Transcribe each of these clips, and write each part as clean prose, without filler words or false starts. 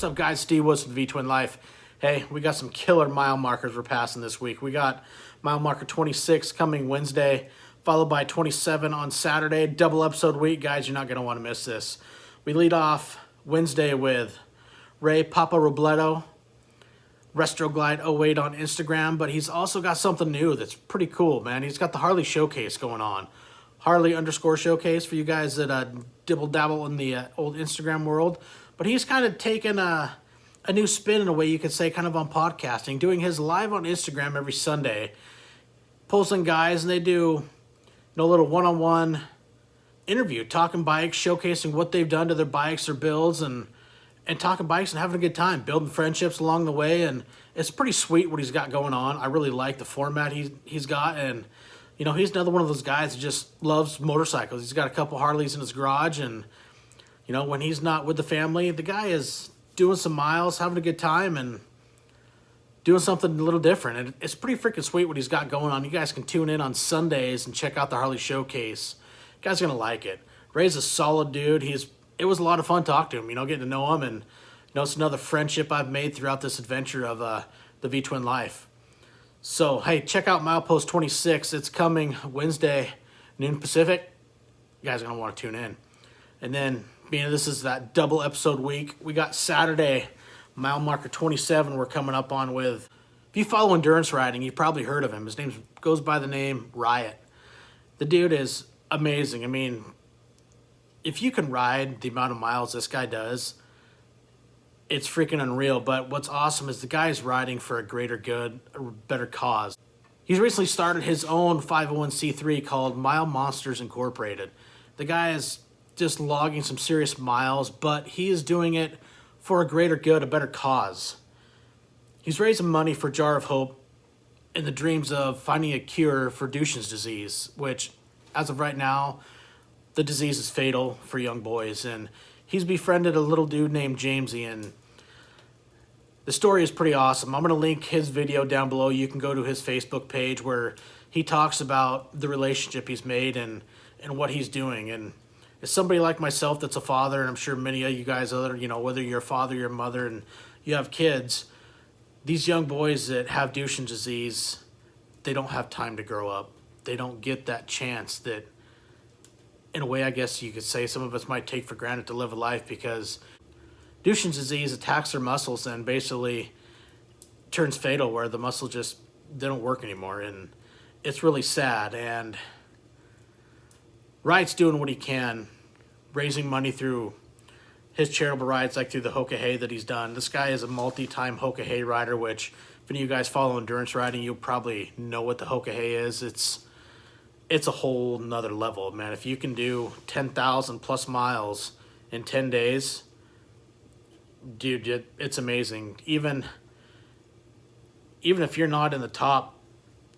What's up, guys? Steve Woods with Vtwin Life. Hey, we got some killer mile markers we're passing this week. We got mile marker 26 coming Wednesday, followed by 27 on Saturday. Double episode week, guys. You're not going to want to miss this. We lead off Wednesday with Ray Papa Robledo, Restroglide 08 on Instagram, but he's also got something new that's pretty cool, man. He's got the Harley Showcase going on. Harley_showcase for you guys that dibble-dabble in the old Instagram world. But he's kind of taken a new spin in a way you could say, kind of on podcasting, doing his live on Instagram every Sunday. Pulls in guys, and they do a little one-on-one interview, talking bikes, showcasing what they've done to their bikes, their builds, and talking bikes and having a good time, building friendships along the way. And it's pretty sweet what he's got going on. I really like the format he's got, and he's another one of those guys that just loves motorcycles. He's got a couple Harleys in his garage, and when he's not with the family, the guy is doing some miles, having a good time, and doing something a little different. And it's pretty freaking sweet what he's got going on. You guys can tune in on Sundays and check out the Harley Showcase. You guys are going to like it. Ray's a solid dude. It was a lot of fun talking to him, getting to know him. And it's another friendship I've made throughout this adventure of the Vtwin Life. So, hey, check out Milepost 26. It's coming Wednesday, noon Pacific. You guys are going to want to tune in. And then, being this is that double episode week, we got Saturday, mile marker 27 we're coming up on with. If you follow endurance riding, you've probably heard of him. His name goes by the name Riot. The dude is amazing. I mean, if you can ride the amount of miles this guy does, it's freaking unreal. But what's awesome is the guy's riding for a greater good, a better cause. He's recently started his own 501c3 called Mile Monsters Incorporated. The guy is just logging some serious miles, but he is doing it for a greater good, a better cause. He's raising money for Jar of Hope in the dreams of finding a cure for Duchenne's disease, which, as of right now, the disease is fatal for young boys. And he's befriended a little dude named Jamesy, and the story is pretty awesome. I'm going to link his video down below. You can go to his Facebook page where he talks about the relationship he's made and what he's doing. And as somebody like myself that's a father, and I'm sure many of you guys other, whether you're a father, you're a mother, and you have kids, these young boys that have Duchenne's disease, they don't have time to grow up. They don't get that chance that, in a way, I guess you could say some of us might take for granted to live a life, because Duchenne's disease attacks their muscles and basically turns fatal, where the muscles they don't work anymore. And it's really sad. And Riot's doing what he can, raising money through his charitable rides, like through the Hoka Hey that he's done. This guy is a multi-time Hoka Hey rider, which if any of you guys follow endurance riding, you'll probably know what the Hoka Hey is. It's a whole nother level, man. If you can do 10,000 plus miles in 10 days, dude, it's amazing. Even if you're not in the top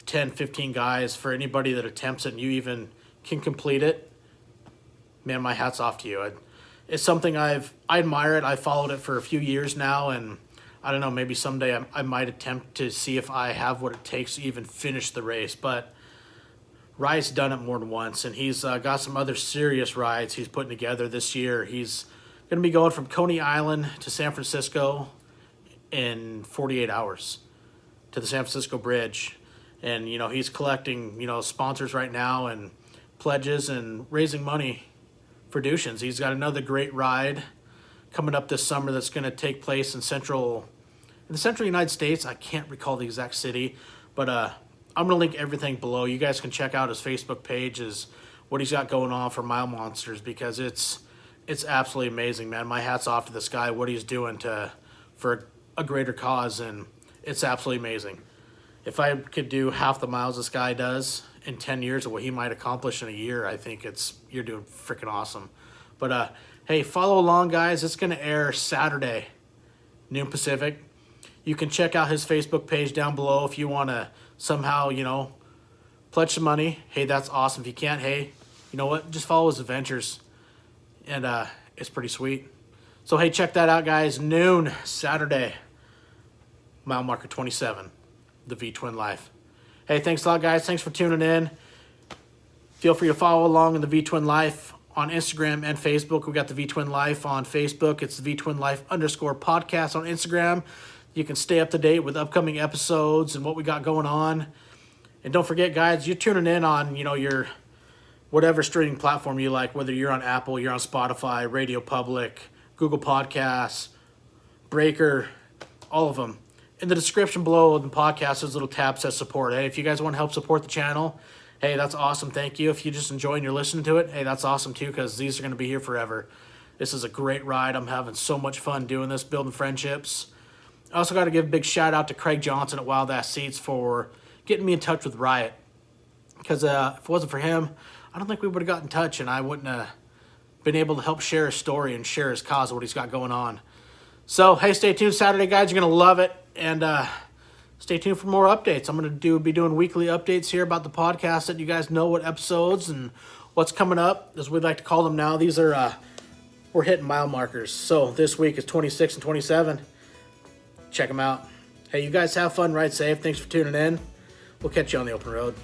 10, 15 guys, for anybody that attempts it and you even can complete it, man, my hat's off to you. It's something I admire it. I followed it for a few years now, and I don't know, maybe someday I might attempt to see if I have what it takes to even finish the race. But Riot's done it more than once, and he's got some other serious rides he's putting together this year. He's going to be going from Coney Island to San Francisco in 48 hours to the San Francisco Bridge. And, he's collecting, sponsors right now and pledges and raising money for Duchenne's. He's got another great ride coming up this summer that's going to take place in the central United States. I can't recall the exact city, but I'm going to link everything below. You guys can check out his Facebook page, is what he's got going on for Mile Monsters, because it's absolutely amazing, man. My hat's off to this guy, what he's doing for a greater cause, and it's absolutely amazing. If I could do half the miles this guy does in 10 years of what he might accomplish in a year, I think you're doing freaking awesome. But hey, follow along, guys. It's going to air Saturday, noon Pacific. You can check out his Facebook page down below if you want to somehow, pledge some money. Hey, that's awesome. If you can't, hey, you know what? Just follow his adventures, and it's pretty sweet. So, hey, check that out, guys. Noon Saturday, mile marker 27, the Vtwin Life. Hey, thanks a lot, guys. Thanks for tuning in. Feel free to follow along in the Vtwin Life on Instagram and Facebook. We got the Vtwin Life on Facebook. It's the Vtwin Life _podcast on Instagram. You can stay up to date with upcoming episodes and what we got going on. And don't forget, guys, you're tuning in on, your whatever streaming platform you like, whether you're on Apple, you're on Spotify, Radio Public, Google Podcasts, Breaker, all of them. In the description below the podcast, there's a little tab that says support. Hey, if you guys want to help support the channel, hey, that's awesome. Thank you. If you're just enjoying your listening to it, hey, that's awesome too, because these are going to be here forever. This is a great ride. I'm having so much fun doing this, building friendships. I also got to give a big shout out to Craig Johnson at Wild Ass Seats for getting me in touch with Riot. Because if it wasn't for him, I don't think we would have got in touch, and I wouldn't have been able to help share his story and share his cause of what he's got going on. So, hey, stay tuned Saturday, guys. You're going to love it. And stay tuned for more updates. I'm going to be doing weekly updates here about the podcast, that you guys know what episodes and what's coming up, as we'd like to call them now. These are, we're hitting mile markers. So this week is 26 and 27. Check them out. Hey, you guys have fun, ride safe. Thanks for tuning in. We'll catch you on the open road.